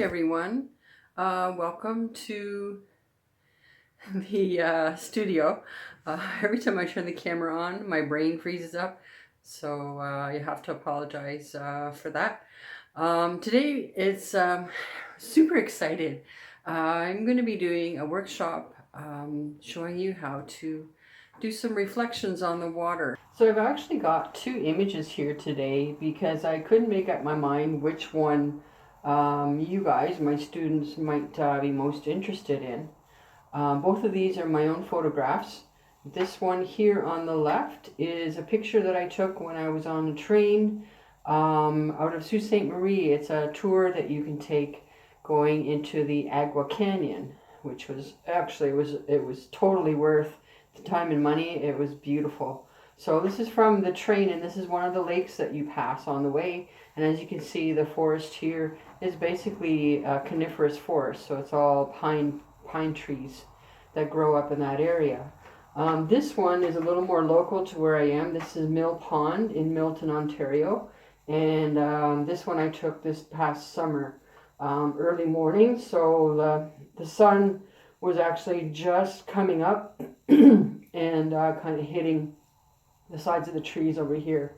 everyone. Welcome to the studio. Every time I turn the camera on, my brain freezes up, so you have to apologize for that. Today it's super excited. I'm going to be doing a workshop showing you how to do some reflections on the water. So I've actually got two images here today because I couldn't make up my mind which one you guys, my students, might be most interested in. Both of these are my own photographs. This one here on the left is a picture that I took when I was on a train out of Sault Ste. Marie. It's a tour that you can take going into the Agua Canyon, which was actually, it was totally worth the time and money. It was beautiful. So this is from the train, and this is one of the lakes that you pass on the way. And as you can see, the forest here is basically a coniferous forest, so it's all pine trees that grow up in that area. This one is a little more local to where I am. This is Mill Pond in Milton, Ontario, and this one I took this past summer, early morning, so the sun was actually just coming up and kind of hitting the sides of the trees over here.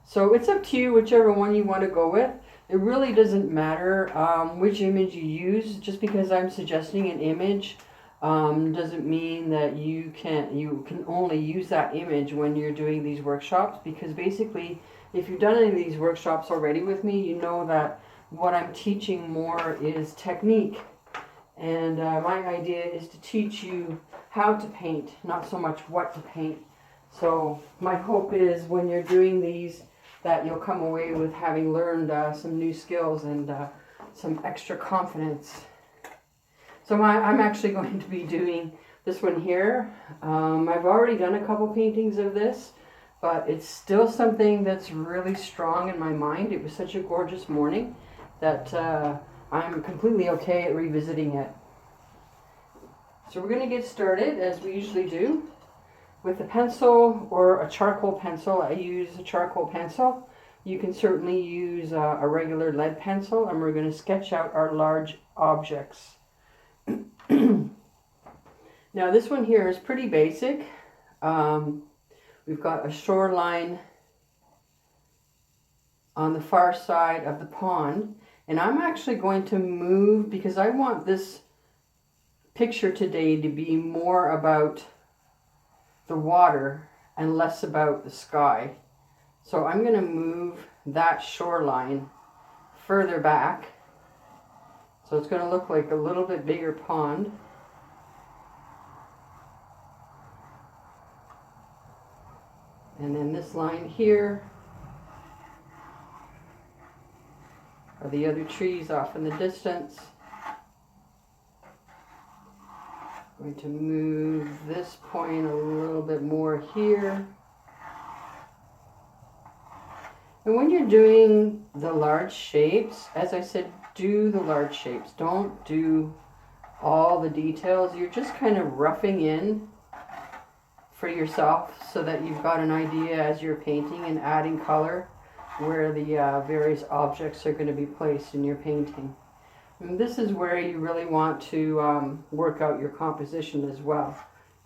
So it's up to you, whichever one you want to go with. It really doesn't matter which image you use. Just because I'm suggesting an image doesn't mean that you can only use that image when you're doing these workshops, because basically if you've done any of these workshops already with me, you know that what I'm teaching more is technique. And my idea is to teach you how to paint, not so much what to paint. So my hope is when you're doing these that you'll come away with having learned some new skills and some extra confidence. So I'm actually going to be doing this one here. I've already done a couple paintings of this, but it's still something that's really strong in my mind. It was such a gorgeous morning that I'm completely okay at revisiting it. So we're going to get started, as we usually do, with a pencil or a charcoal pencil. I use a charcoal pencil. You can certainly use a regular lead pencil, and we're going to sketch out our large objects. Now this one here is pretty basic. We've got a shoreline on the far side of the pond, and I'm actually going to move because I want this picture today to be more about the water and less about the sky. So I'm going to move that shoreline further back. So it's going to look like a little bit bigger pond. And then this line here are the other trees off in the distance. Going to move this point a little bit more here. And when you're doing the large shapes, as I said, do the large shapes. Don't do all the details. You're just kind of roughing in for yourself so that you've got an idea as you're painting and adding color where the various objects are going to be placed in your painting. And this is where you really want to work out your composition as well.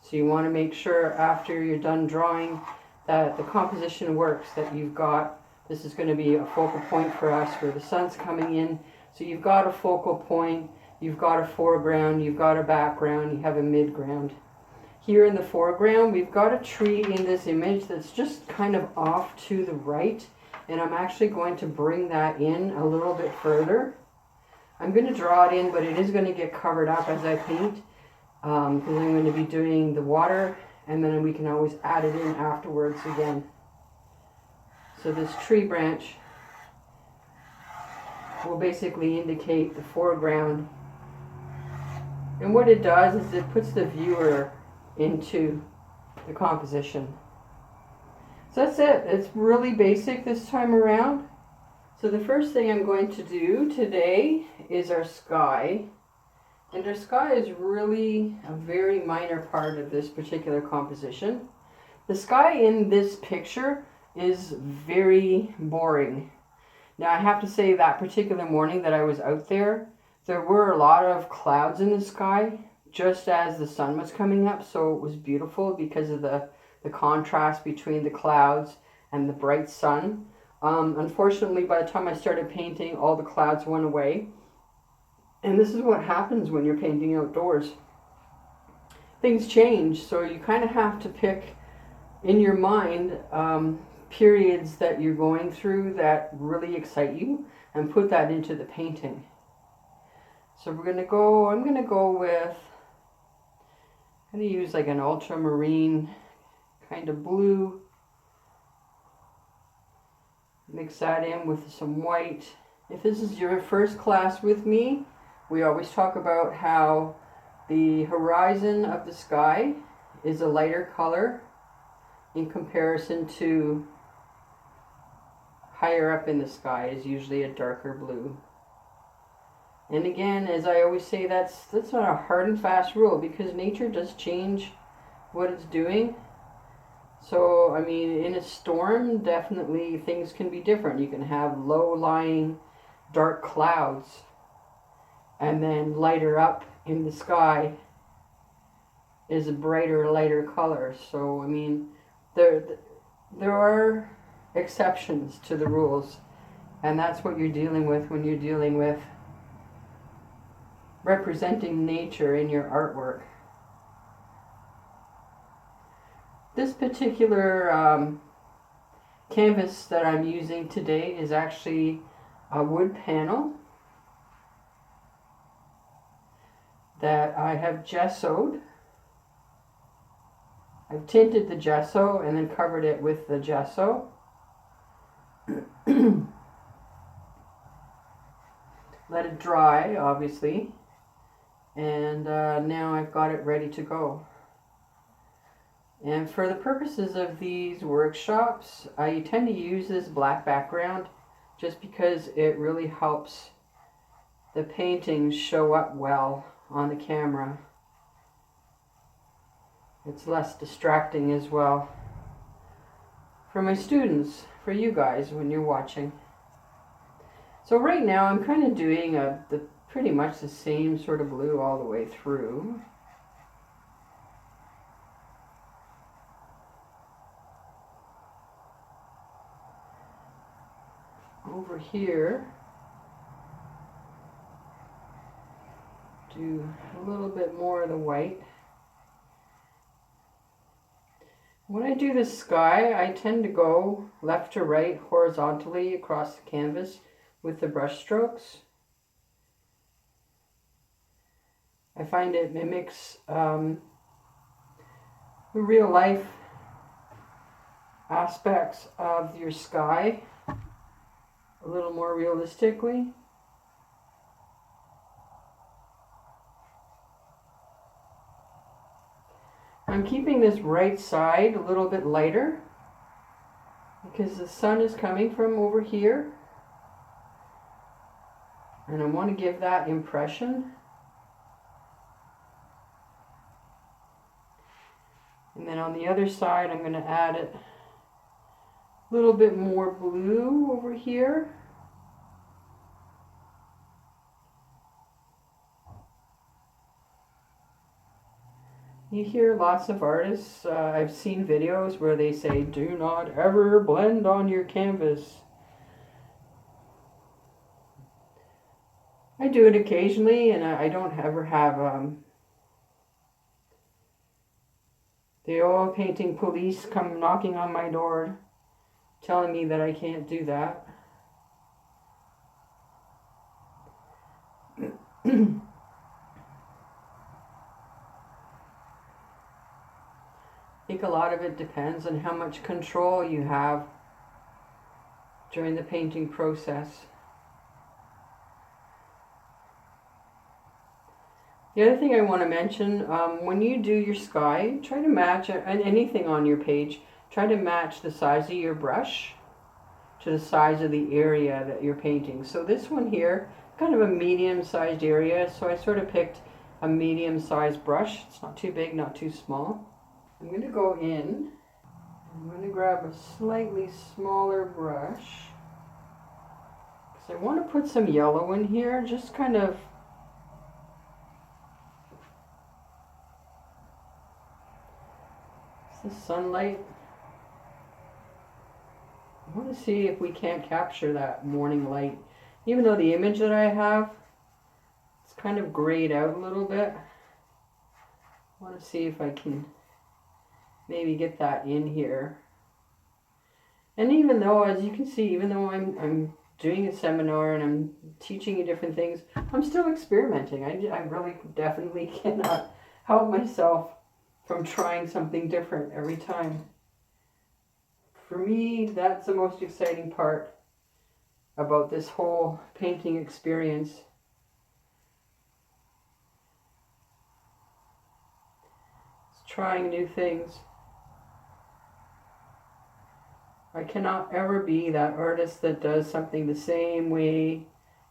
So you want to make sure after you're done drawing that the composition works, that you've got, this is going to be a focal point for us where the sun's coming in. So you've got a focal point, you've got a foreground, you've got a background, you have a midground. Here in the foreground, we've got a tree in this image that's just kind of off to the right, and I'm actually going to bring that in a little bit further. I'm going to draw it in, but it is going to get covered up as I paint, because I'm going to be doing the water, and then we can always add it in afterwards again. So this tree branch will basically indicate the foreground. And what it does is it puts the viewer into the composition. So that's it. It's really basic this time around. So the first thing I'm going to do today is our sky. And our sky is really a very minor part of this particular composition. The sky in this picture is very boring. Now I have to say that particular morning that I was out there, There were a lot of clouds in the sky just as the sun was coming up, so it was beautiful because of the contrast between the clouds and the bright sun. Unfortunately, by the time I started painting, all the clouds went away. And this is what happens when you're painting outdoors. Things change, so you kind of have to pick in your mind periods that you're going through that really excite you and put that into the painting. So I'm going to use like an ultramarine kind of blue. Mix that in with some white. If this is your first class with me, we always talk about how the horizon of the sky is a lighter color in comparison to higher up in the sky is usually a darker blue. And again, as I always say, that's not a hard and fast rule because nature does change what it's doing. So, I mean, in a storm, definitely things can be different. You can have low-lying dark clouds and then lighter up in the sky is a brighter, lighter color. So, I mean, there are exceptions to the rules, and that's what you're dealing with when you're dealing with representing nature in your artwork. This particular canvas that I'm using today is actually a wood panel that I have gessoed. I've tinted the gesso and then covered it with the gesso. Let it dry, obviously, and now I've got it ready to go. And for the purposes of these workshops, I tend to use this black background just because it really helps the paintings show up well on the camera. It's less distracting as well for my students, for you guys when you're watching. So right now I'm kind of doing pretty much the same sort of blue all the way through. Over here, do a little bit more of the white. When I do the sky, I tend to go left to right horizontally across the canvas with the brush strokes. I find it mimics the real life aspects of your sky a little more realistically. I'm keeping this right side a little bit lighter because the sun is coming from over here and I want to give that impression. And then on the other side I'm going to add a little bit more blue over here. You hear lots of artists, I've seen videos where they say, do not ever blend on your canvas. I do it occasionally, and I don't ever have the oil painting police come knocking on my door telling me that I can't do that. I think a lot of it depends on how much control you have during the painting process. The other thing I want to mention, when you do your sky, try to match anything on your page, try to match the size of your brush to the size of the area that you're painting. So this one here, kind of a medium-sized area, so I sort of picked a medium-sized brush. It's not too big, not too small. I'm going to go in, I'm going to grab a slightly smaller brush, because I want to put some yellow in here, just kind of the sunlight. I want to see if we can't capture that morning light. Even though the image that I have, it's kind of grayed out a little bit. I want to see if I can maybe get that in here. And even though, as you can see, even though I'm doing a seminar and I'm teaching you different things, I'm still experimenting. I really definitely cannot help myself from trying something different every time. For me, that's the most exciting part about this whole painting experience. It's trying new things. I cannot ever be that artist that does something the same way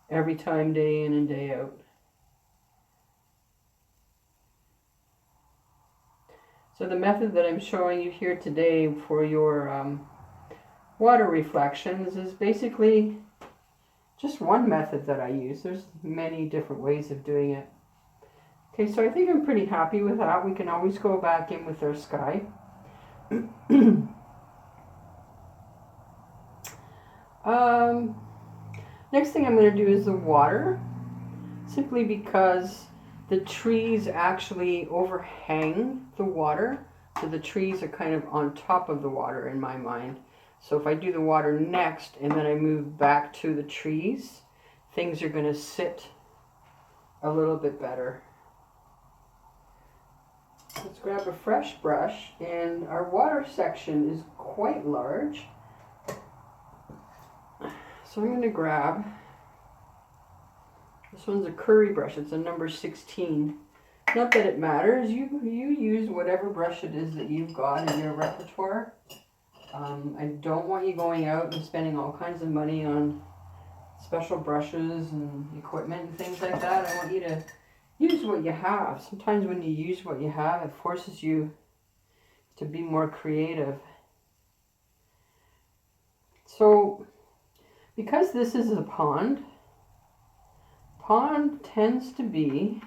every time, day in and day out. So the method that I'm showing you here today for your water reflections is basically just one method that I use. There's many different ways of doing it. Okay, so I think I'm pretty happy with that. We can always go back in with our sky. Next thing I'm going to do is the water, simply because the trees actually overhang the water, so the trees are kind of on top of the water in my mind. So if I do the water next and then I move back to the trees, things are going to sit a little bit better. Let's grab a fresh brush, and our water section is quite large. So I'm going to grab, this one's a curry brush, it's a number 16. Not that it matters, you use whatever brush it is that you've got in your repertoire. I don't want you going out and spending all kinds of money on special brushes and equipment and things like that. I want you to use what you have. Sometimes when you use what you have, it forces you to be more creative. So, because this is a pond tends to be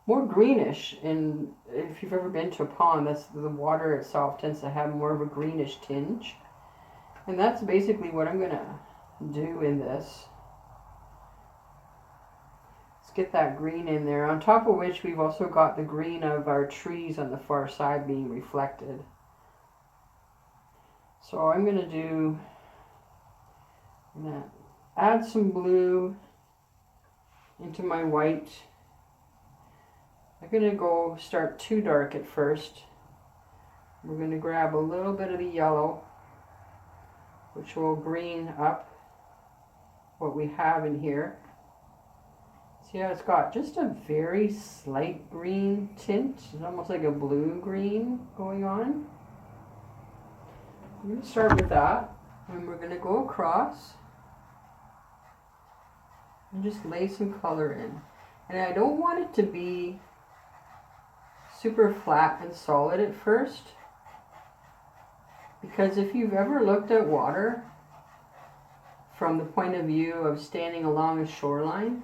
more greenish, and if you've ever been to a pond, that's the water itself tends to have more of a greenish tinge, and that's basically what I'm gonna do in this. Let's get that green in there, on top of which we've also got the green of our trees on the far side being reflected. So I'm gonna add some blue into my white. I'm going to start too dark at first. We're going to grab a little bit of the yellow, which will green up what we have in here. See how it's got just a very slight green tint? It's almost like a blue-green going on. I'm going to start with that, and we're going to go across and just lay some color in. And I don't want it to be super flat and solid at first, because if you've ever looked at water from the point of view of standing along a shoreline,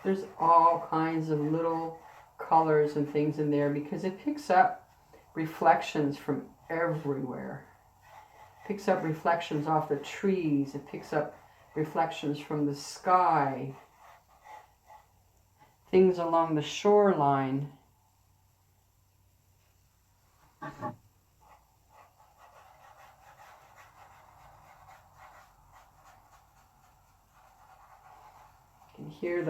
there's all kinds of little colors and things in there, because it picks up reflections from everywhere. It picks up reflections off the trees, it picks up reflections from the sky, things along the shoreline. You can hear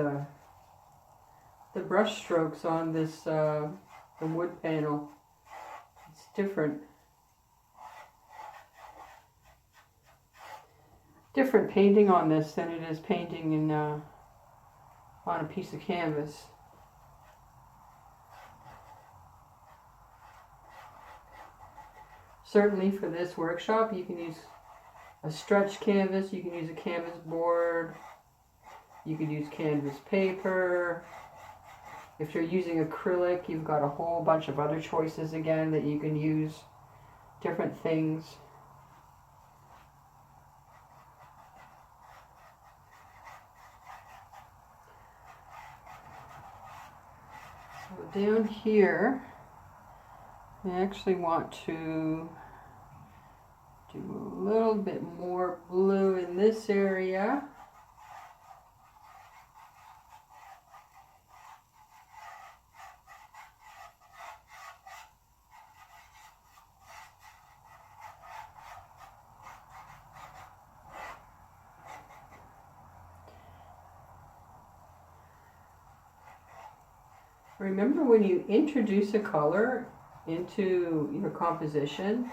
the brush strokes on this the wood panel. It's different painting on this than it is painting in on a piece of canvas. Certainly for this workshop you can use a stretched canvas, you can use a canvas board, you could use canvas paper. If you're using acrylic, you've got a whole bunch of other choices again that you can use, different things. down here, I actually want to do a little bit more blue in this area. Remember, when you introduce a color into your composition,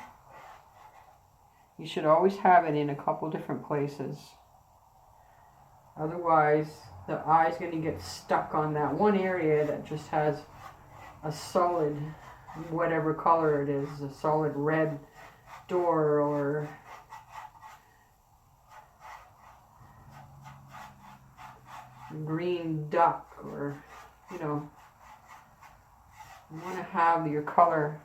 you should always have it in a couple different places. Otherwise, the eye's going to get stuck on that one area that just has a solid, whatever color it is, a solid red door or green duck, or, you know, you want to have your color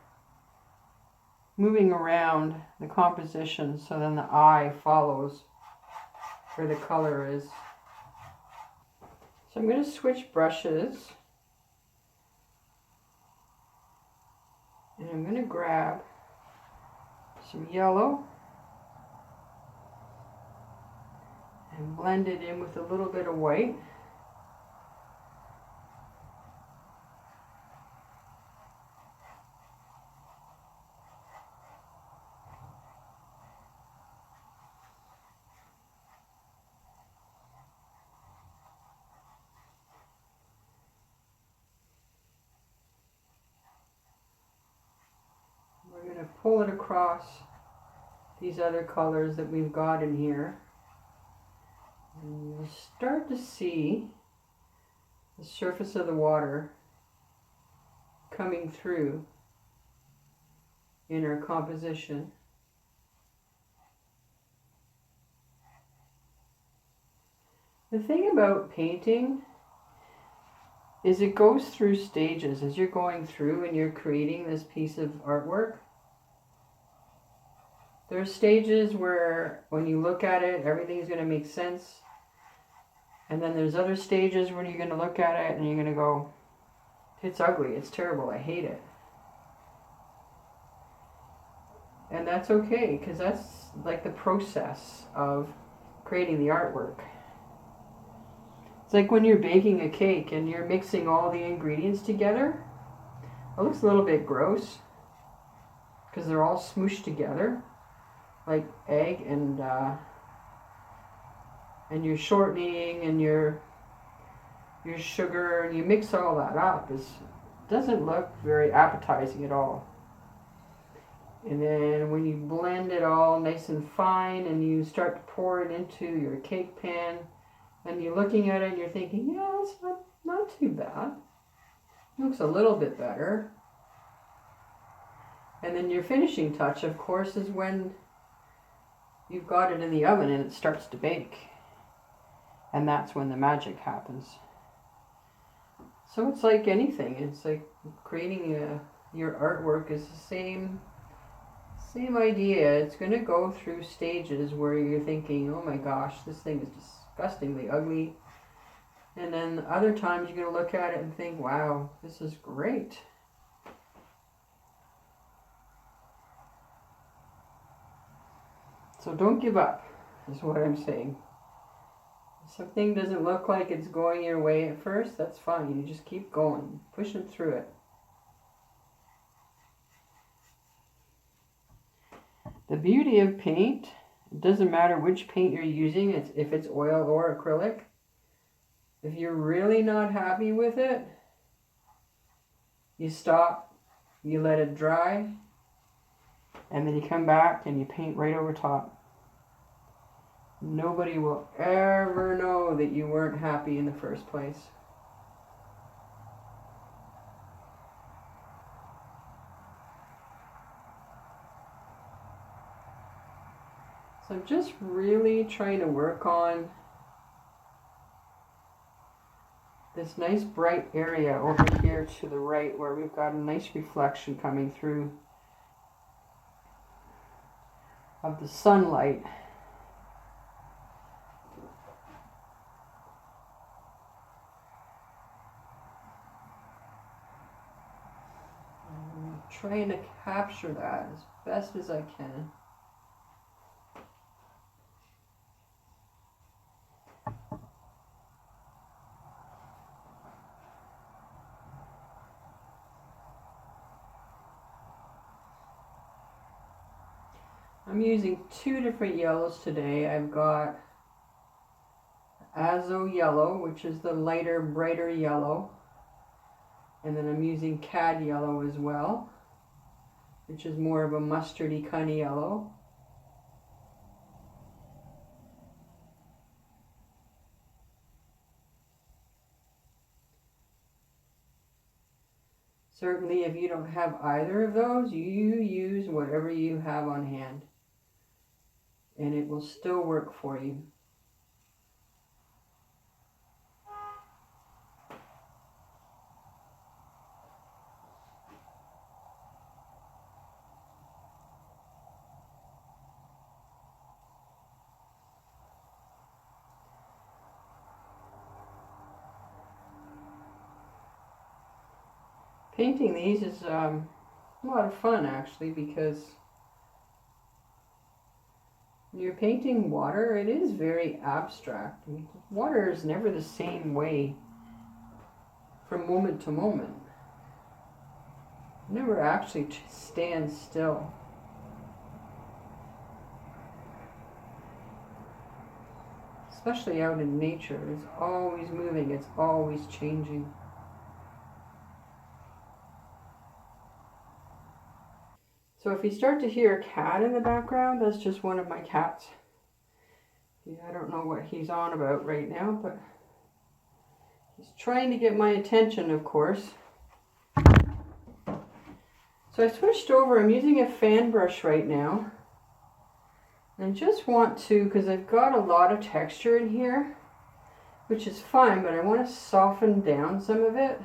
moving around the composition so then the eye follows where the color is. So I'm going to switch brushes, and I'm going to grab some yellow and blend it in with a little bit of white. We're going to pull it across these other colors that we've got in here. And you'll start to see the surface of the water coming through in our composition. The thing about painting is it goes through stages. As you're going through and you're creating this piece of artwork, there are stages where when you look at it, everything's going to make sense. And then there's other stages where you're going to look at it and you're going to go, it's ugly, it's terrible, I hate it. And that's okay, because that's like the process of creating the artwork. It's like when you're baking a cake and you're mixing all the ingredients together. It looks a little bit gross because they're all smooshed together, like egg and your shortening and your sugar, and you mix all that up. It doesn't look very appetizing at all. And then when you blend it all nice and fine and you start to pour it into your cake pan, and you're looking at it and you're thinking, yeah, it's not too bad. It looks a little bit better. And then your finishing touch, of course, is when you've got it in the oven and it starts to bake. And that's when the magic happens. So it's like anything. It's like creating your artwork is the same idea. It's going to go through stages where you're thinking, oh my gosh, this thing is disgustingly ugly. And then other times you're going to look at it and think, wow, this is great. So don't give up, is what I'm saying. If something doesn't look like it's going your way at first, that's fine. You just keep going, pushing through it. The beauty of paint, it doesn't matter which paint you're using, if it's oil or acrylic. If you're really not happy with it, you stop, you let it dry, and then you come back and you paint right over top. Nobody will ever know that you weren't happy in the first place. So I'm just really trying to work on this nice bright area over here to the right, where we've got a nice reflection coming through of the sunlight. trying to capture that as best as I can. I'm using two different yellows today. I've got Azo yellow, which is the lighter, brighter yellow. And then I'm using Cad yellow as well, which is more of a mustardy kind of yellow. Certainly, if you don't have either of those, you use whatever you have on hand, and it will still work for you. Painting these is a lot of fun, actually, because when you're painting water, it is very abstract. I mean, water is never the same way from moment to moment. It never actually stands still. Especially out in nature, it's always moving, it's always changing. So if you start to hear a cat in the background, that's just one of my cats. Yeah, I don't know what he's on about right now, but he's trying to get my attention, of course. So I switched over, I'm using a fan brush right now. And I just want to, because I've got a lot of texture in here, which is fine, but I want to soften down some of it.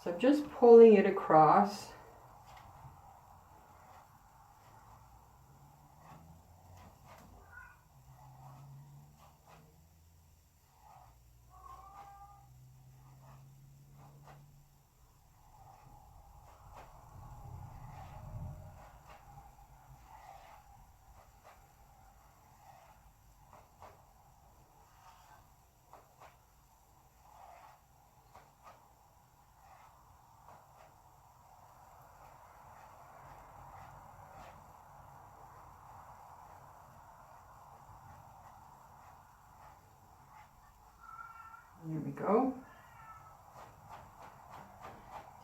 So I'm just pulling it across. There we go.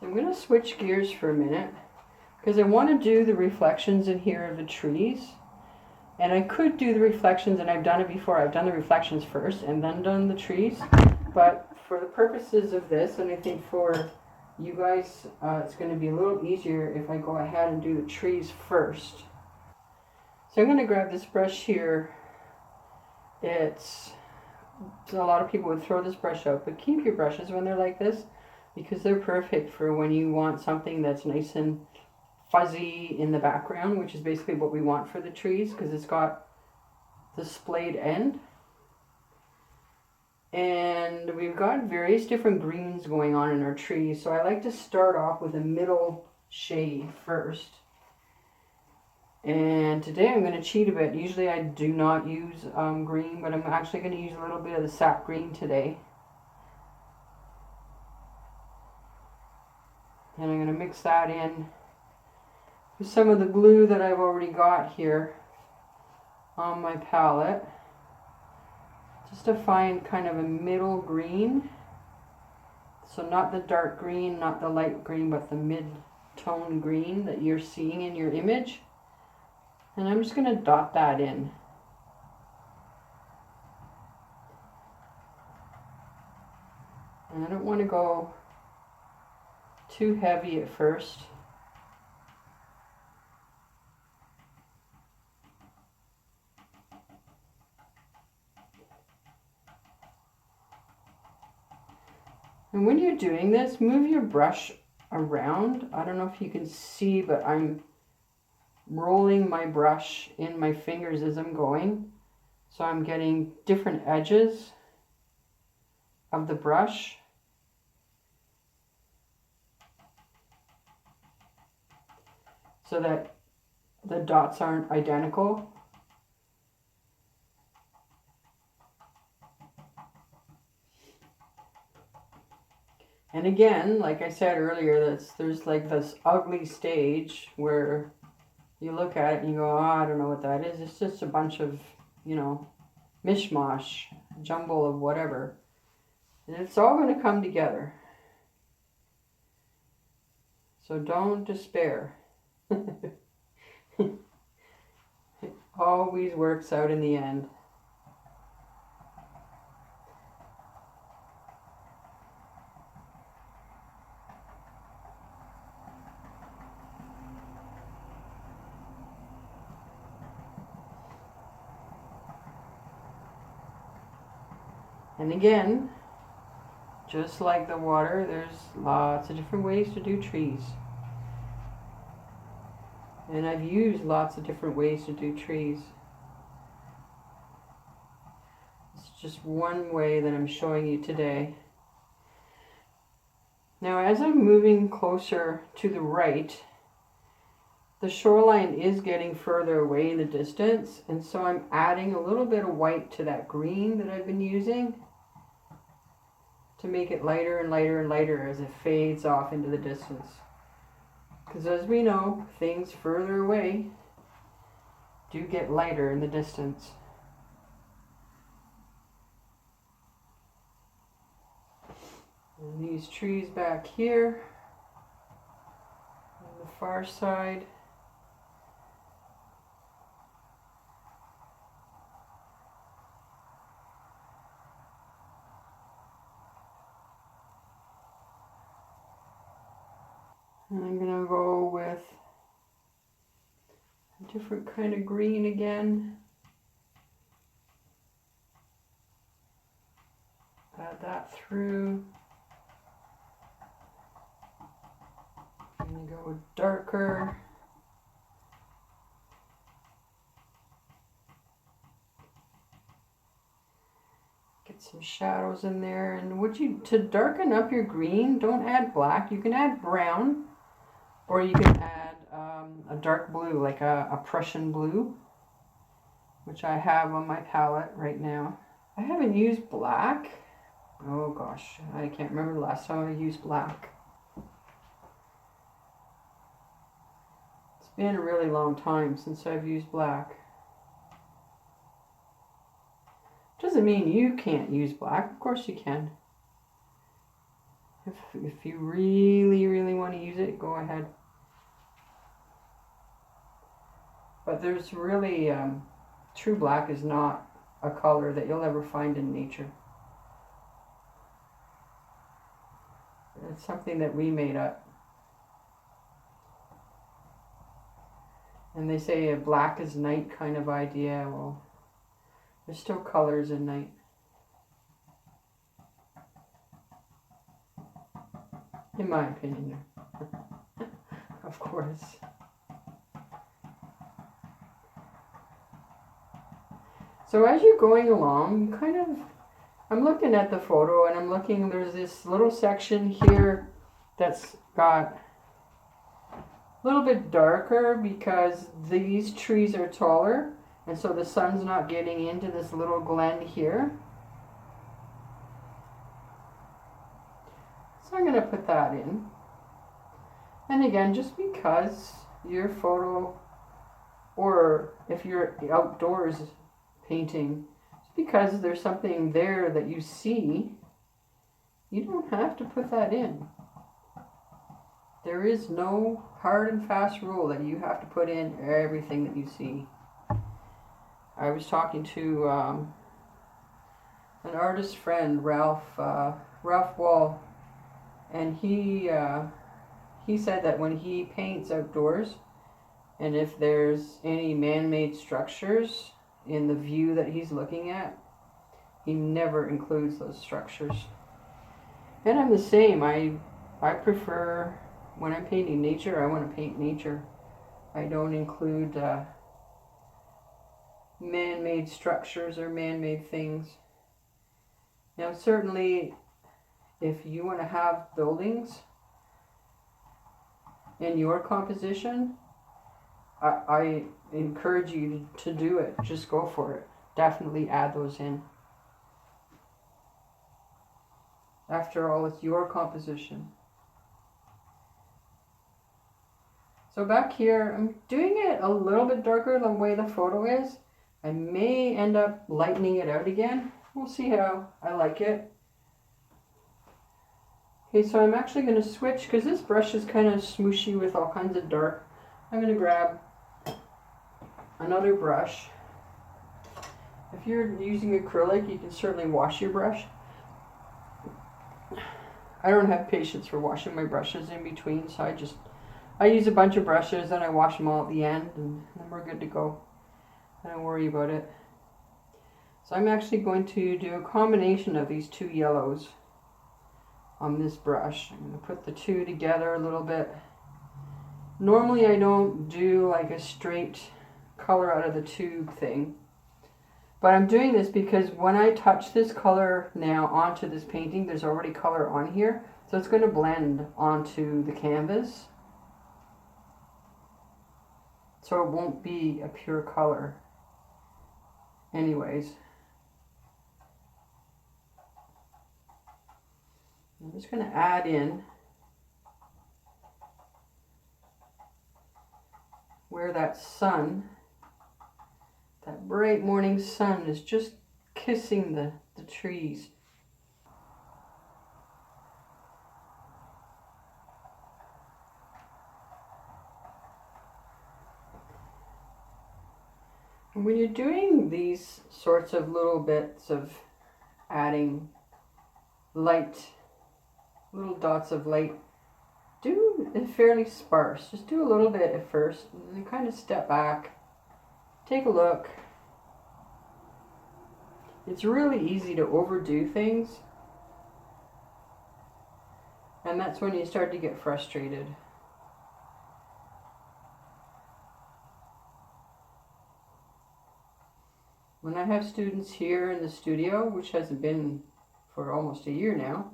So I'm going to switch gears for a minute because I want to do the reflections in here of the trees. And I could do the reflections, and I've done it before. I've done the reflections first and then done the trees. But for the purposes of this, and I think for you guys, it's going to be a little easier if I go ahead and do the trees first. So I'm going to grab this brush here. So a lot of people would throw this brush out, but keep your brushes when they're like this because they're perfect for when you want something that's nice and fuzzy in the background, which is basically what we want for the trees because it's got the splayed end. And we've got various different greens going on in our trees, so I like to start off with a middle shade first. And today I'm going to cheat a bit. Usually I do not use green, but I'm actually going to use a little bit of the sap green today. And I'm going to mix that in with some of the blue that I've already got here on my palette. Just to find kind of a middle green. So not the dark green, not the light green, but the mid-tone green that you're seeing in your image. And I'm just going to dot that in. And I don't want to go too heavy at first. And when you're doing this, move your brush around. I don't know if you can see, but I'm rolling my brush in my fingers as I'm going. So I'm getting different edges of the brush. so that the dots aren't identical. And again, like I said earlier, there's like this ugly stage where you look at it and you go, oh, I don't know what that is. It's just a bunch of, you know, mishmash, jumble of whatever. And it's all going to come together. So don't despair. It always works out in the end. And again, just like the water, there's lots of different ways to do trees. And I've used lots of different ways to do trees. It's just one way that I'm showing you today. Now, as I'm moving closer to the right, the shoreline is getting further away in the distance, and so I'm adding a little bit of white to that green that I've been using to make it lighter and lighter and lighter as it fades off into the distance. Because as we know, things further away do get lighter in the distance. And these trees back here on the far side. And I'm going to go with a different kind of green again. Add that through. I'm going to go darker. Get some shadows in there. And to darken up your green, don't add black. You can add brown, or you can add a dark blue, like a Prussian blue, which I have on my palette right now. I haven't used black. Oh gosh, I can't remember the last time I used black. It's been a really long time since I've used black. Doesn't mean you can't use black. Of course you can. If you really, really want to use it, go ahead. But there's really, true black is not a color that you'll ever find in nature. It's something that we made up. And they say a black is night kind of idea. Well, there's still colors in night. In my opinion. Of course. So as you're going along, I'm looking at the photo and I'm looking, there's this little section here that's got a little bit darker because these trees are taller, and so the sun's not getting into this little glen here. So I'm going to put that in. And again, just because your photo, or if you're outdoors painting, just because there's something there that you see, you don't have to put that in. There is no hard and fast rule that you have to put in everything that you see. I was talking to an artist friend, Ralph Wall, and he said that when he paints outdoors, and if there's any man-made structures in the view that he's looking at, he never includes those structures. And I'm the same. I prefer, when I'm painting nature, I want to paint nature. I don't include man-made structures or man-made things. Now certainly, if you want to have buildings in your composition, I encourage you to do it. Just go for it. Definitely add those in. After all, it's your composition. So back here, I'm doing it a little bit darker than the way the photo is. I may end up lightening it out again. We'll see how I like it. Okay, so I'm actually going to switch, because this brush is kind of smooshy with all kinds of dark. I'm going to grab another brush. If you're using acrylic, you can certainly wash your brush. I don't have patience for washing my brushes in between, so I use a bunch of brushes and I wash them all at the end, and then we're good to go. I don't worry about it. So I'm actually going to do a combination of these two yellows on this brush. I'm going to put the two together a little bit. Normally I don't do like a straight color out of the tube thing, but I'm doing this because when I touch this color now onto this painting, there's already color on here, so it's going to blend onto the canvas, so it won't be a pure color anyways. I'm just going to add in where that sun, that bright morning sun, is just kissing the trees. And when you're doing these sorts of little bits of adding light, little dots of light, do it fairly sparse. Just do a little bit at first, and then kind of step back, take a look. It's really easy to overdo things, and that's when you start to get frustrated. When I have students here in the studio, which hasn't been for almost a year now,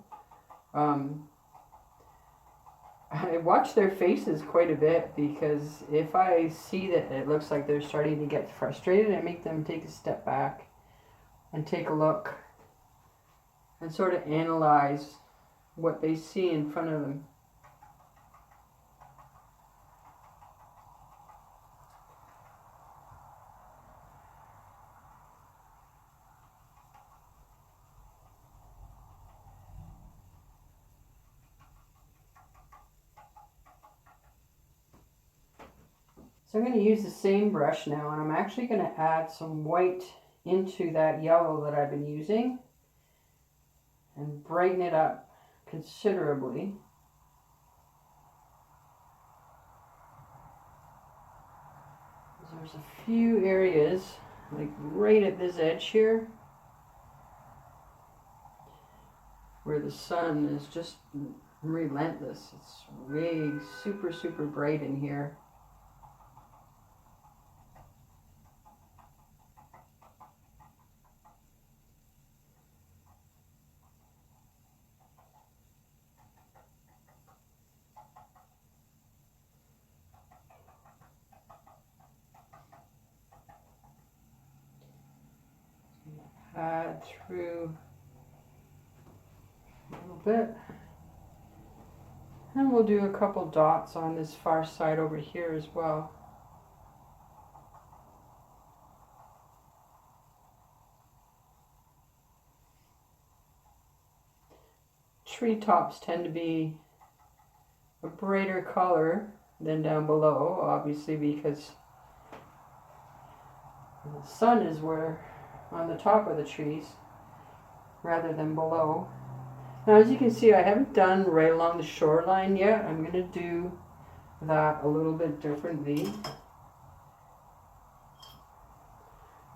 I watch their faces quite a bit, because if I see that it looks like they're starting to get frustrated, I make them take a step back and take a look and sort of analyze what they see in front of them. So I'm going to use the same brush now, and I'm actually going to add some white into that yellow that I've been using and brighten it up considerably. There's a few areas, like right at this edge here, where the sun is just relentless. It's way super, super bright in here. Add through a little bit, and we'll do a couple dots on this far side over here as well. Treetops tend to be a brighter color than down below, obviously, because the sun is where on the top of the trees rather than below. Now, as you can see, I haven't done right along the shoreline yet. I'm going to do that a little bit differently.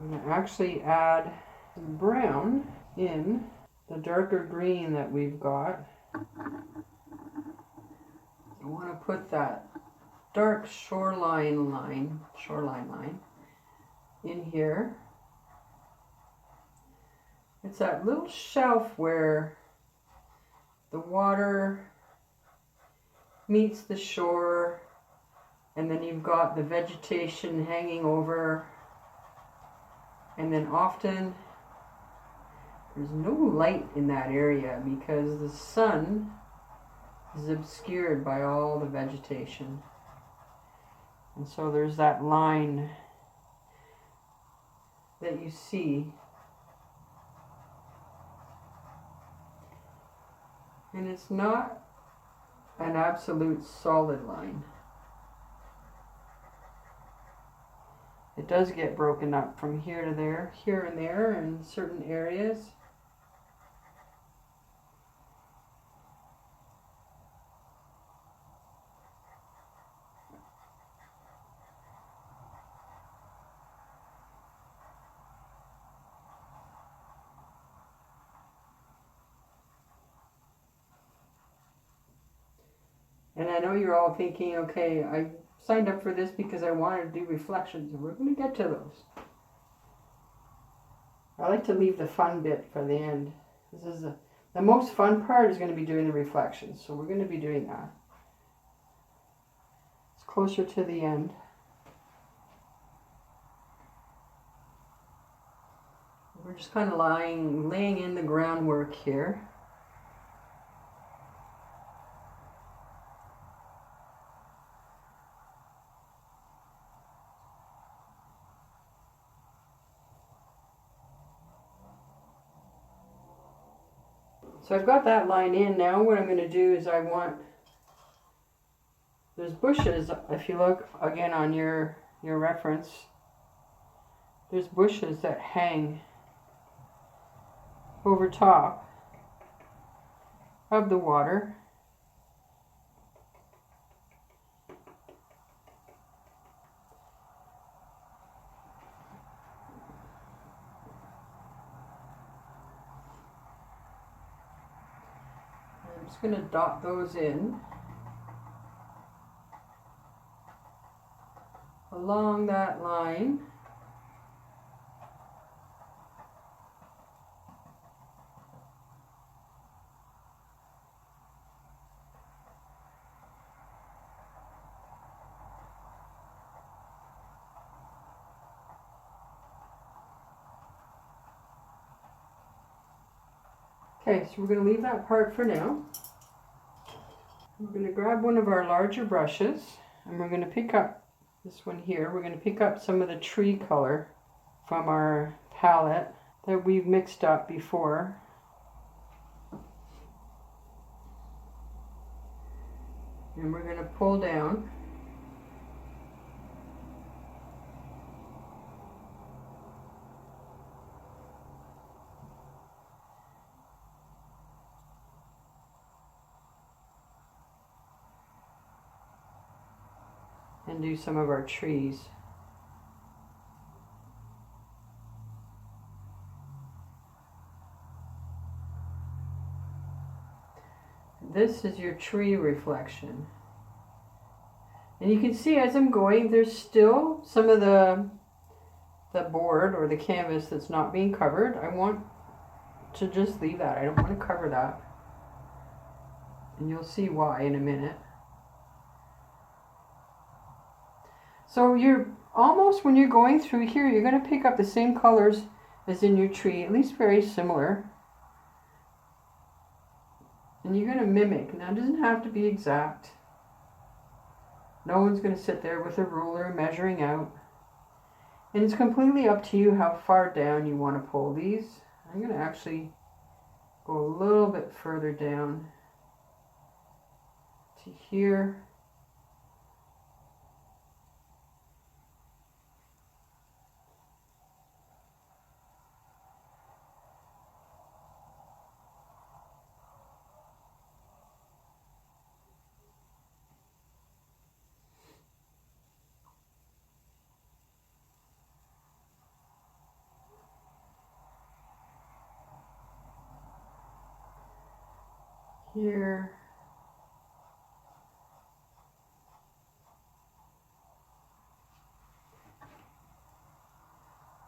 I'm going to actually add some brown in the darker green that we've got. I want to put that dark shoreline line in here. It's that little shelf where the water meets the shore and then you've got the vegetation hanging over, and then often there's no light in that area because the sun is obscured by all the vegetation. And so there's that line that you see. And it's not an absolute solid line. It does get broken up from here to there, here and there in certain areas. And I know you're all thinking, okay, I signed up for this because I wanted to do reflections, and we're going to get to those. I like to leave the fun bit for the end. This is the most fun part is going to be doing the reflections, so we're going to be doing that. It's closer to the end. We're just kind of laying in the groundwork here. So I've got that line in. Now what I'm going to do is there's bushes, if you look again on your reference, there's bushes that hang over top of the water. I'm just going to dot those in along that line. Okay, so we're going to leave that part for now. We're going to grab one of our larger brushes and we're going to pick up this one here. We're going to pick up some of the tree color from our palette that we've mixed up before. And we're going to pull down. And do some of our trees. This is your tree reflection. And you can see as I'm going, there's still some of the board or the canvas that's not being covered. I want to just leave that. I don't want to cover that. And you'll see why in a minute. So you're almost, when you're going through here, you're going to pick up the same colors as in your tree, at least very similar. And you're going to mimic. Now it doesn't have to be exact. No one's going to sit there with a ruler measuring out. And it's completely up to you how far down you want to pull these. I'm going to actually go a little bit further down to here. Here.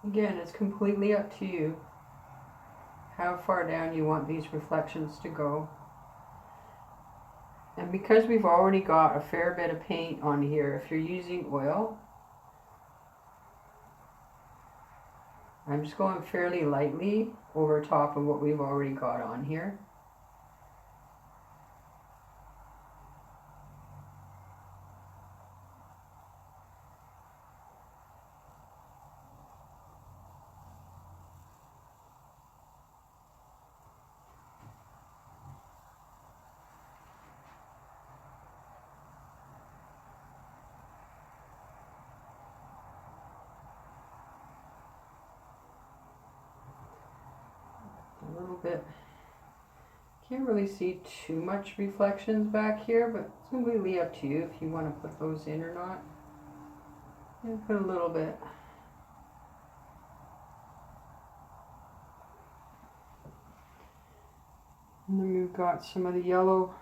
Again, it's completely up to you how far down you want these reflections to go. And because we've already got a fair bit of paint on here, if you're using oil, I'm just going fairly lightly over top of what we've already got on here. A little bit. Can't really see too much reflections back here, but it's completely up to you if you want to put those in or not. And put a little bit. And then we've got some of the yellow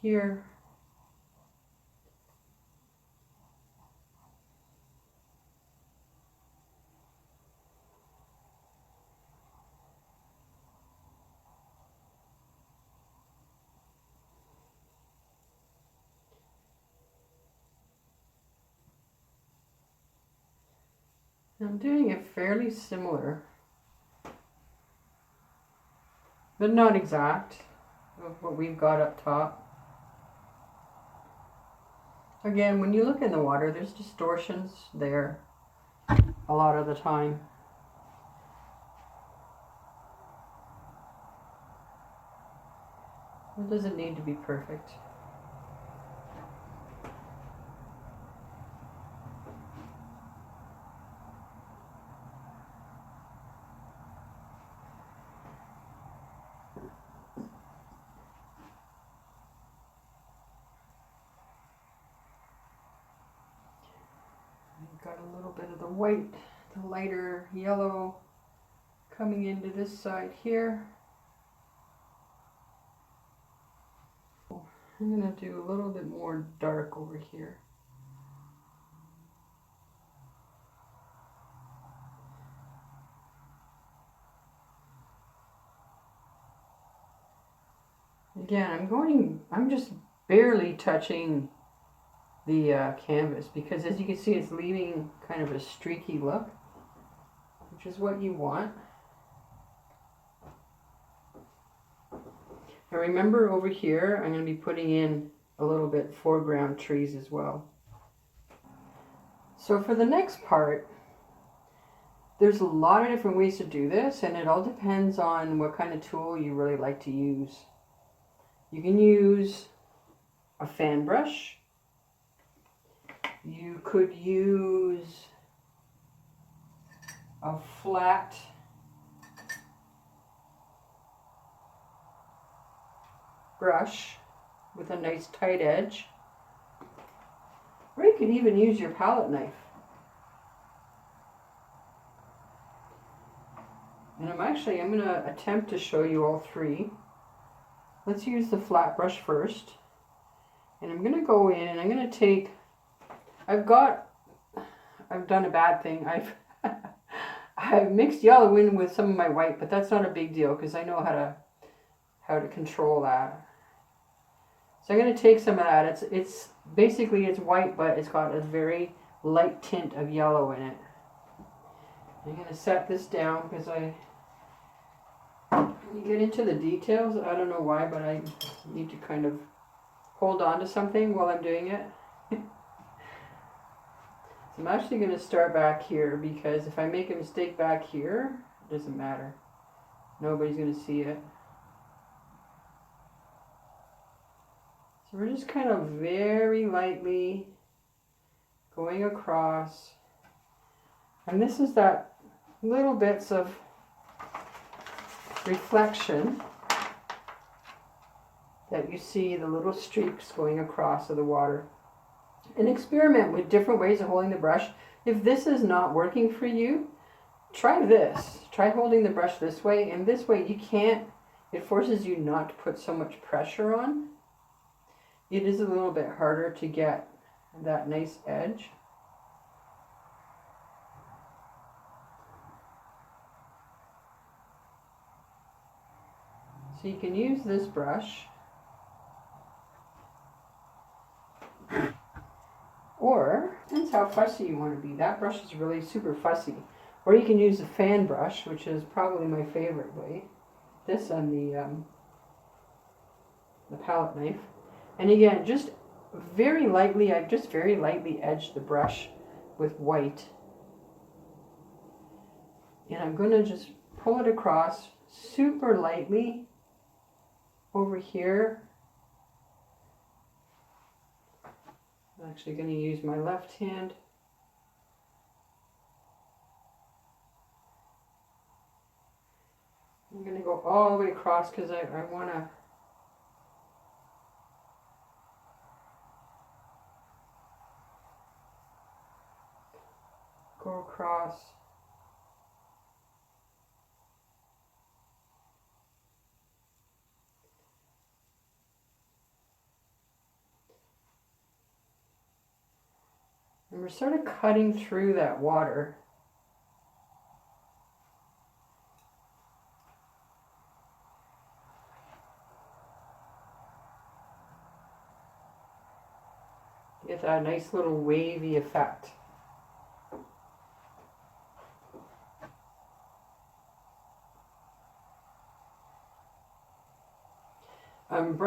here. I'm doing it fairly similar, but not exact, of what we've got up top. Again, when you look in the water, there's distortions there a lot of the time. It doesn't need to be perfect. Got a little bit of the white, the lighter yellow coming into this side here. I'm going to do a little bit more dark over here. Again, I'm just barely touching the canvas, because as you can see, it's leaving kind of a streaky look, which is what you want. And remember, over here I'm going to be putting in a little bit foreground trees as well. So for the next part, there's a lot of different ways to do this, and it all depends on what kind of tool you really like to use. You can use a fan brush. You could use a flat brush with a nice tight edge, or you could even use your palette knife. And I'm going to attempt to show you all three. Let's use the flat brush first, and I'm going to go in and I'm going to take, I've done a bad thing. I've mixed yellow in with some of my white, but that's not a big deal because I know how to control that. So I'm going to take some of that. It's basically white, but it's got a very light tint of yellow in it. I'm going to set this down because you get into the details. I don't know why, but I need to kind of hold on to something while I'm doing it. I'm actually going to start back here, because if I make a mistake back here, it doesn't matter. Nobody's going to see it. So we're just kind of very lightly going across. And this is that little bits of reflection that you see, the little streaks going across of the water. And experiment with different ways of holding the brush. If this is not working for you, try this. Try holding the brush this way, and this way it forces you not to put so much pressure on. It is a little bit harder to get that nice edge. So So you can use this brush, or depends how fussy you want to be. That brush is really super fussy. Or you can use a fan brush, which is probably my favorite way. This and the palette knife. And again, just very lightly, I've just very lightly edged the brush with white. And I'm going to just pull it across super lightly over here. I'm actually going to use my left hand. I'm going to go all the way across because I want to go across. And we're sort of cutting through that water. Get that nice little wavy effect. I'm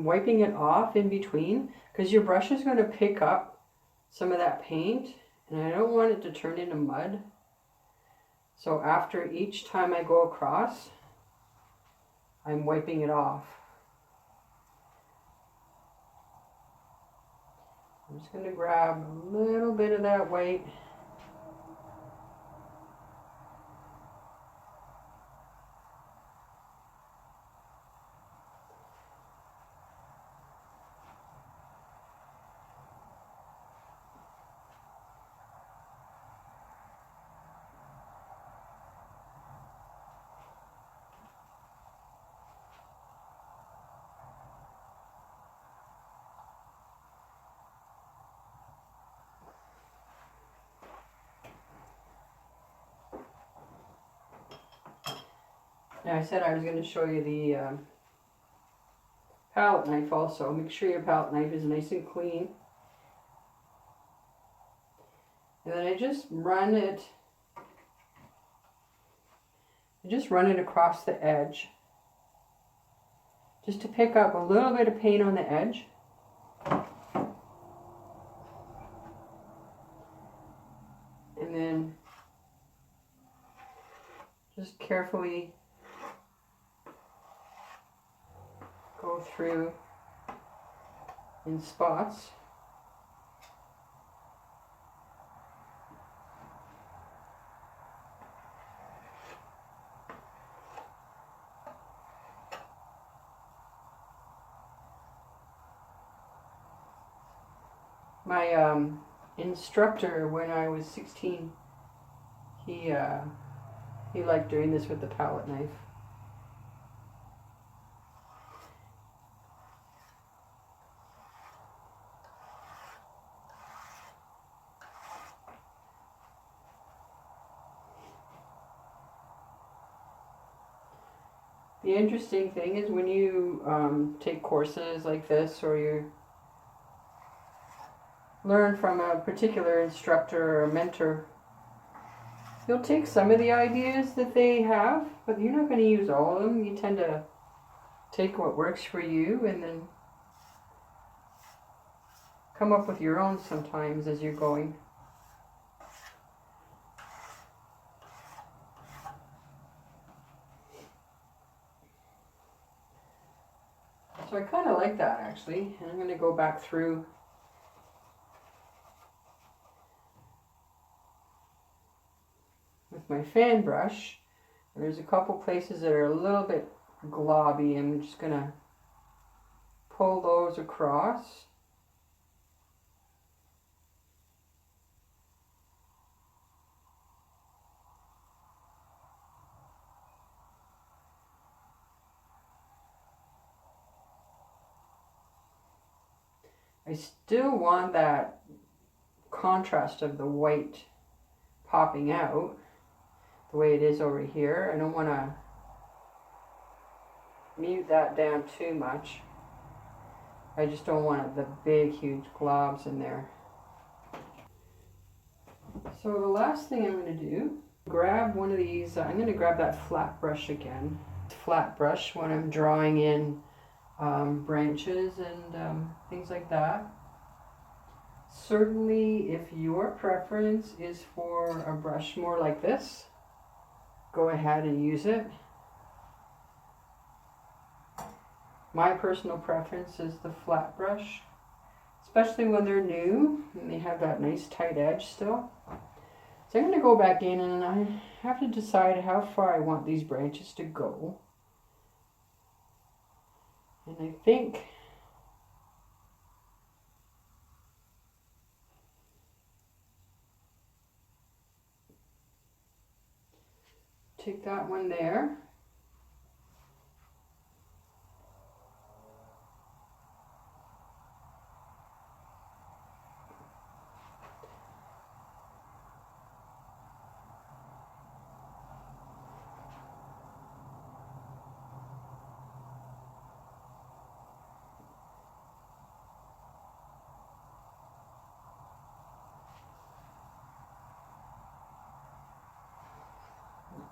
wiping it off in between because your brush is going to pick up some of that paint and I don't want it to turn into mud. So after each time I go across, I'm wiping it off. I'm just going to grab a little bit of that white. Now I said I was going to show you the palette knife also. Make sure your palette knife is nice and clean. And then I just run it across the edge. Just to pick up a little bit of paint on the edge. And then just carefully go through in spots. My instructor when I was 16, he liked doing this with the palette knife. The interesting thing is when you take courses like this or you learn from a particular instructor or mentor, you'll take some of the ideas that they have, but you're not going to use all of them. You tend to take what works for you and then come up with your own sometimes as you're going. So I kind of like that actually, and I'm going to go back through with my fan brush. There's a couple places that are a little bit globby. I'm just going to pull those across. I still want that contrast of the white popping out the way it is over here. I don't want to mute that down too much. I just don't want the big, huge globs in there. So the last thing I'm going to do, grab one of these, I'm going to grab that flat brush again. Flat brush when I'm drawing in branches and things like that. Certainly if your preference is for a brush more like this, go ahead and use it. My personal preference is the flat brush, especially when they're new and they have that nice tight edge still. So I'm going to go back in and I have to decide how far I want these branches to go. And I think take that one there.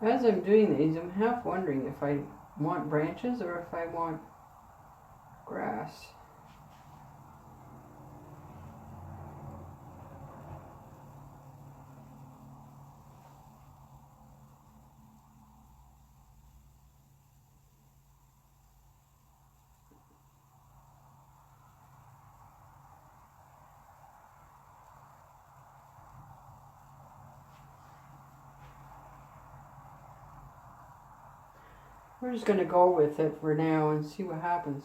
As I'm doing these, I'm half wondering if I want branches or if I want grass. We're just going to go with it for now and see what happens.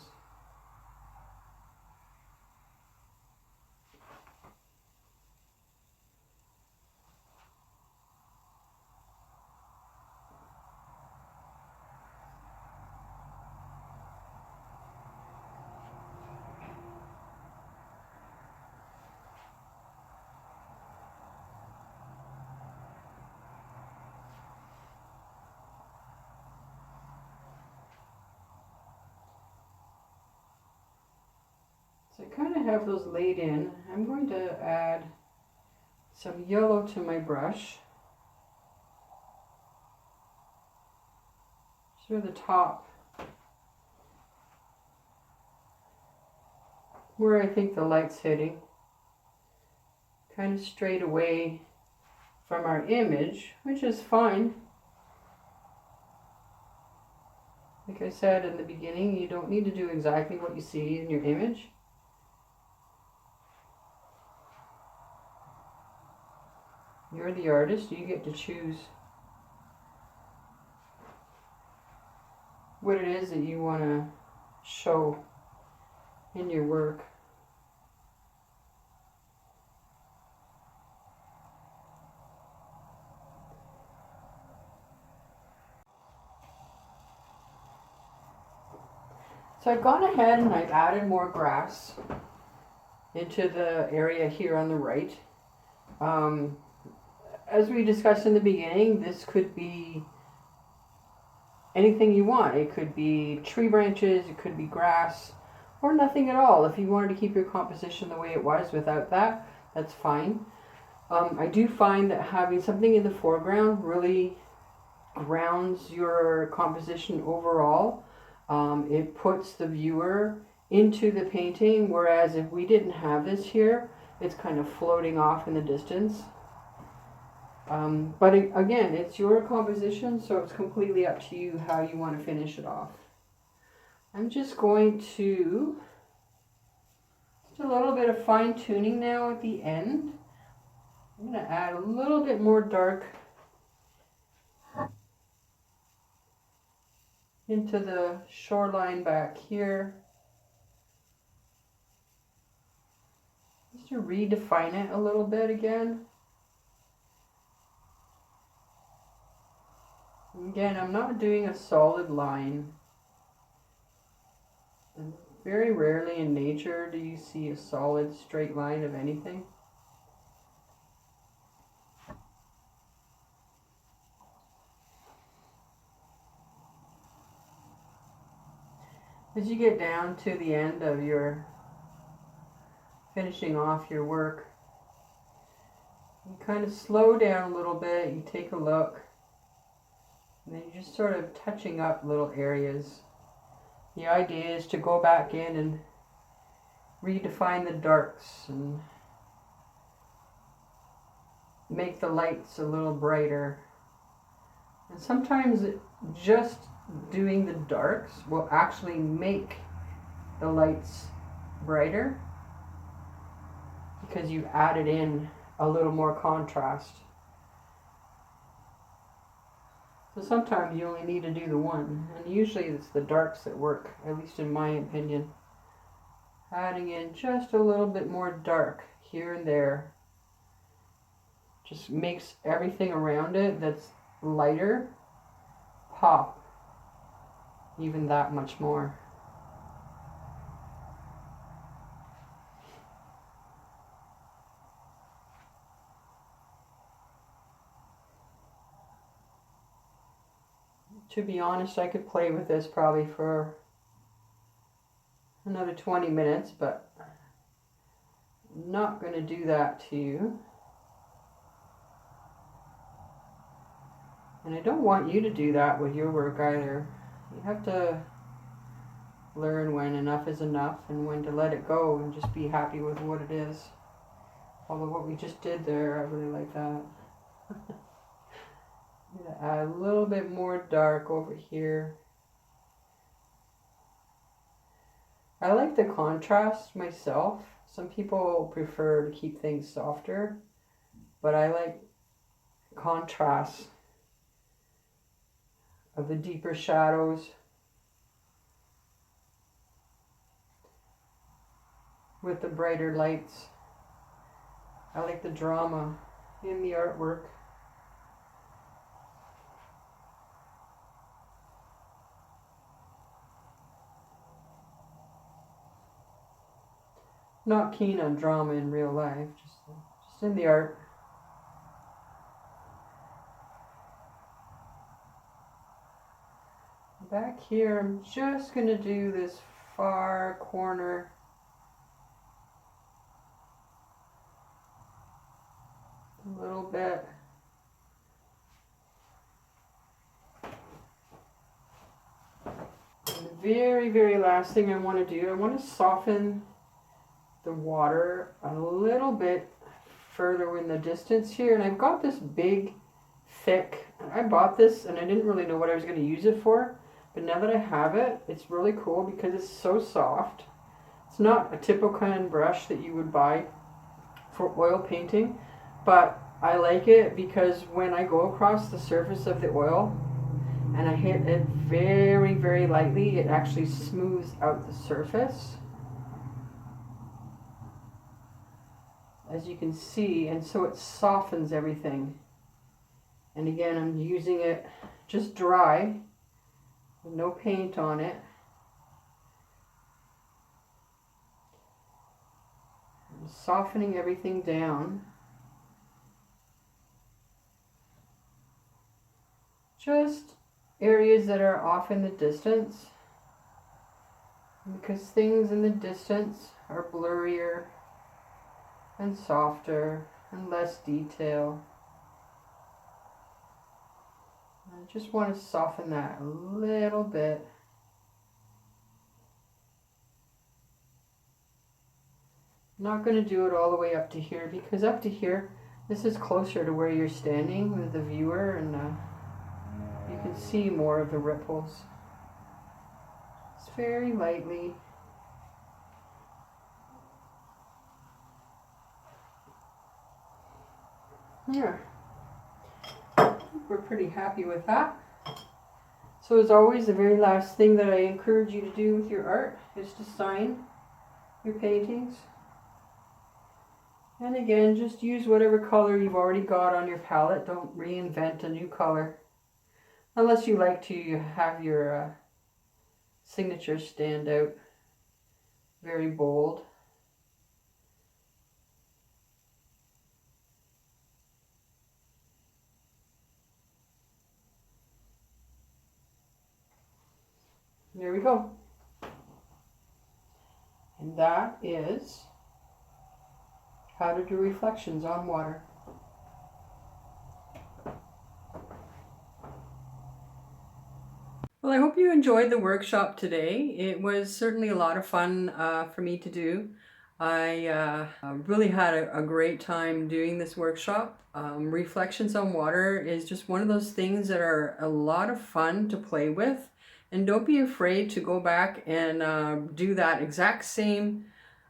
So I kind of have those laid in. I'm going to add some yellow to my brush. Just over the top, where I think the light's hitting. Kind of straight away from our image, which is fine. Like I said in the beginning, you don't need to do exactly what you see in your image. You're the artist, you get to choose what it is that you want to show in your work. So I've gone ahead and I've added more grass into the area here on the right. As we discussed in the beginning, this could be anything you want. It could be tree branches, it could be grass, or nothing at all. If you wanted to keep your composition the way it was without that, that's fine. I do find that having something in the foreground really grounds your composition overall. It puts the viewer into the painting, whereas if we didn't have this here, it's kind of floating off in the distance. But again, it's your composition, so it's completely up to you how you want to finish it off. I'm just going to, just a little bit of fine tuning now at the end. I'm going to add a little bit more dark into the shoreline back here, just to redefine it a little bit again. Again, I'm not doing a solid line. And very rarely in nature do you see a solid straight line of anything. As you get down to the end of your finishing off your work, you kind of slow down a little bit, you take a look, and then you're just sort of touching up little areas. The idea is to go back in and redefine the darks and make the lights a little brighter. And sometimes just doing the darks will actually make the lights brighter because you've added in a little more contrast. So sometimes you only need to do the one, and usually it's the darks that work, at least in my opinion. Adding in just a little bit more dark here and there just makes everything around it that's lighter pop even that much more. To be honest, I could play with this probably for another 20 minutes, but I'm not going to do that to you. And I don't want you to do that with your work either. You have to learn when enough is enough and when to let it go and just be happy with what it is. Although what we just did there, I really like that. I'm going to add a little bit more dark over here. I like the contrast myself. Some people prefer to keep things softer, but I like contrast of the deeper shadows with the brighter lights. I like the drama in the artwork. Not keen on drama in real life, just in the art. Back here, I'm just going to do this far corner. A little bit. And the very, very last thing I want to do, I want to soften the water a little bit further in the distance here. And I've got this big, thick, I bought this and I didn't really know what I was going to use it for. But now that I have it, it's really cool because it's so soft. It's not a typical kind of brush that you would buy for oil painting, but I like it because when I go across the surface of the oil and I hit it very, very lightly, it actually smooths out the surface, as you can see, and so it softens everything. And again, I'm using it just dry, with no paint on it. I'm softening everything down. Just areas that are off in the distance, because things in the distance are blurrier and softer and less detail. I just want to soften that a little bit. I'm not going to do it all the way up to here because up to here, this is closer to where you're standing with the viewer, and you can see more of the ripples. Just very lightly. Yeah. We're pretty happy with that. So as always, the very last thing that I encourage you to do with your art is to sign your paintings. And again, just use whatever color you've already got on your palette. Don't reinvent a new color. Unless you like to have your signature stand out very bold. There we go. that is how to do reflections on water. Well, I hope you enjoyed the workshop today. It was certainly a lot of fun for me to do. I really had a great time doing this workshop. Reflections on water is just one of those things that are a lot of fun to play with. And don't be afraid to go back and do that exact same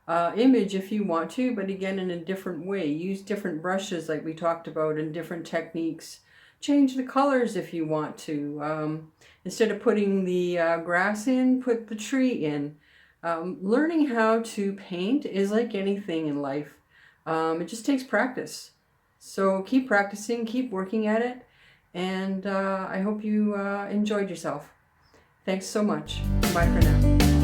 image if you want to, but again in a different way. Use different brushes like we talked about and different techniques. Change the colors if you want to. Instead of putting the grass in, put the tree in. Learning how to paint is like anything in life. It just takes practice. So keep practicing, keep working at it, and I hope you enjoyed yourself. Thanks so much. Bye for now.